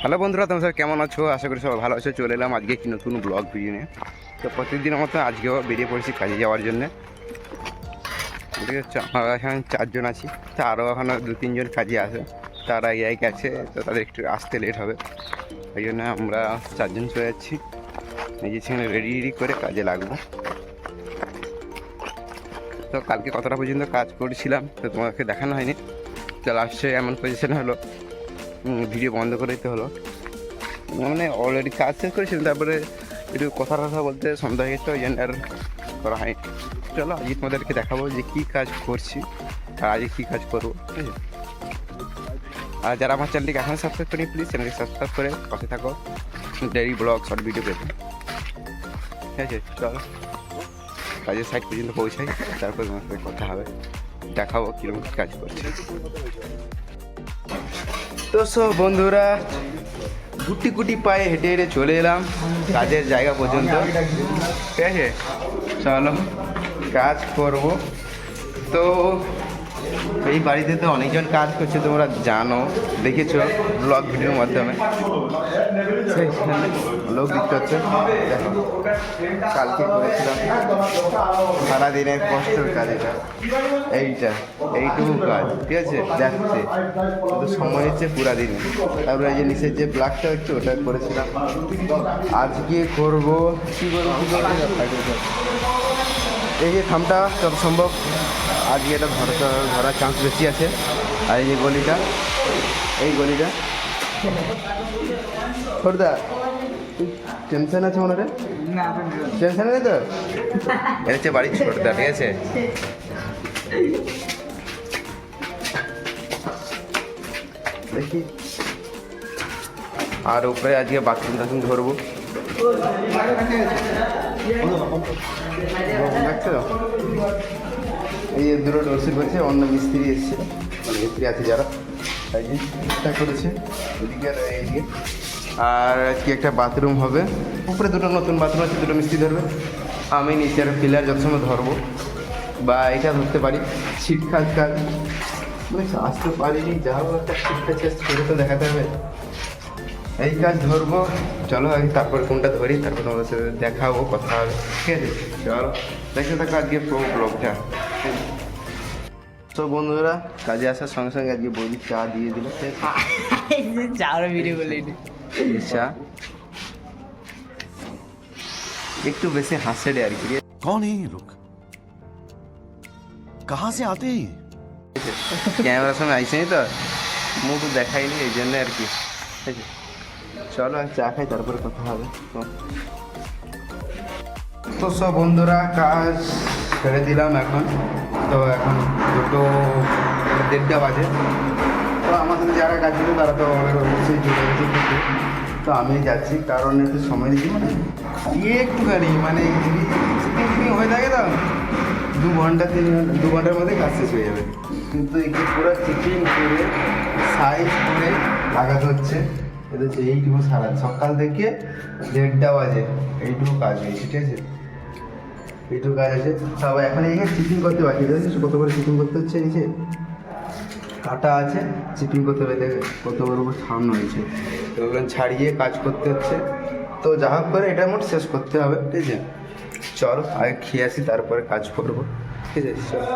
Hello বন্ধুরা, তোমরা সবাই কেমন আছো? আশা করি সবাই ভালো আছো। চলে এলাম আজকে একটি নতুন ব্লগ ভিডিও নিয়ে। তো প্রতিদিনের মতো আজকেও বেরিয়ে পড়েছি কাজে যাওয়ার জন্যে। ঠিক আছে, আমরা এখানে 4 জন আছি, তো আরও এখনও 2-3 জন কাজে আসে, তারা এই গেছে, তো তাদের একটু আসতে লেট হবে। এই জন্য আমরা 4 জন চলে যাচ্ছি, এই যে সেখানে রেডি করে কাজে লাগবো। তো কালকে কতটা পর্যন্ত কাজ করেছিলাম তো তোমাকে দেখানো হয়নি। তো লাস্টে এমন পজিশন হলো, ভিডিও বন্ধ করে দিতে হলো। মানে অলরেডি কাজ শেষ করেছিলাম, তারপরে একটু কথা বলতে সন্ধ্যা হয়ে গেছে, ওই জন্য আর করা হয়নি। চলো আজকে তোমাদেরকে দেখাবো যে কী কাজ করছি আর আজকে কী কাজ করবো, ঠিক আছে? আর যারা আমার চ্যানেলটিকে এখনও সাবস্ক্রাইব করি, প্লিজ চ্যানেলকে সাবস্ক্রাইব করে পাশে থাকো ডেইলি ব্লগ শর্ট ভিডিও পেতে। ঠিক আছে, চলো কাজের সাইড পর্যন্ত পৌঁছাই, তারপর তোমার সাথে কথা হবে, দেখাবো কীরকম কী কাজ করছে। তো সব বন্ধুরা গুটি গুটি পায়ে হেঁটে হেঁটে চলে এলাম কাজের জায়গা পর্যন্ত। ঠিক আছে, চলো কাজ করব। তো এই বাড়িতে তো অনেকজন কাজ করছে, তোমরা জানো, দেখেছো ব্লগ ভিডিওর মাধ্যমে। লোক দেখতে হচ্ছে, দেখো কালকে করেছিলাম সারাদিনের কষ্টের কাজ এটা, এইটুকু কাজ, ঠিক আছে, যাচ্ছে কিন্তু সময় হচ্ছে পুরা দিনে। তারপরে এই যে নিচের যে ব্ল্যাকটা হচ্ছে ওটা করেছিলাম, আজকে করবো কী করবো এই যে থামটা যত সম্ভব আজকে এটা ধরার চান্স বেশি আছে। আর এই যে গলিটা, এই গলিটা ছোটদা টেনশন আছে মনে হয়, টেনশন নেই তো, এটা হচ্ছে বাড়ির ছোটদা, ঠিক আছে। দেখি আর উপরে আজকে বাথরুম টাথরুম ধরবো, দেখছো এই যে দুটো ডোরসিট করছে, অন্য মিস্ত্রি এসছে, মানে মিস্ত্রি আছে যারা, তাই যে ঠিকঠাক করেছে এদিকে আর এইদিকে। আর আজকে একটা বাথরুম হবে, উপরে দুটো নতুন বাথরুম আছে, দুটো মিস্ত্রি ধরবে, আমি নিচে আর পিলার যত সময় ধরবো, বা এটা ধরতে পারি ছিট কাজ কাজ, মানে আসতে পারিনি, যা হোক একটা ছিটটা চেষ্টা করে তো দেখাতে হবে। এই কাজ ধরবো, চলো আগে তারপর কোনটা ধরি, তারপর তোমাদের সাথে দেখাবো, কথা হবে, ঠিক আছে। চলো দেখতে থাকো আজকে পুরো ব্লগটা। তো বন্ধুরা কাজে আসার সঙ্গে সঙ্গে আজকে বৌদি চা দিয়ে দিল, চার ভিডিও করলে চা একটু বেশি হাসে রে আর কি। कौन है ये लोग कहाँ से आते हैं? ক্যামেরার সামনে আইসেনি তো, মুখ দেখাইনি, এই জন্য আর কি, ঠিক আছে। চলো আর চা খাই, তারপরে কথা হবে। তো সব বন্ধুরা কাজ ছেড়ে দিলাম এখন, তো এখন 2:30 বাজে। তো আমাদের যারা কাজ ছিল তারা তো অবশ্যই চলে গেছে, তো আমি যাচ্ছি, কারণ একটু সময় দিচ্ছি, মানে একটুখানি মানে চিপিং হয়ে থাকে তো 2 ঘন্টা 2 ঘন্টার মধ্যে কাজ শেষ হয়ে যাবে, কিন্তু একটু পুরো চিপিং করে সাইজ করে লাগাতে হচ্ছে। এটা হচ্ছে এইটুকু সারা সকাল থেকে 1:30 বাজে এইটুকু কাজ হয়েছে, ঠিক আছে, এইটুকু কাজ আছে। তবে এখন এখানে চিপিং করতে বাকি রয়েছে, কত করে চিপিং করতে হচ্ছে, নিচে কাটা আছে, চিপিং করতে হবে, দেখে কত বড় করে সামনে হয়েছে, তো ওগুলো ছাড়িয়ে কাজ করতে হচ্ছে। তো যা হোক করে এটা মোট শেষ করতে হবে, ঠিক আছে। চলো আগে খেয়ে আসি, তারপরে কাজ করবো, ঠিক আছে। চলো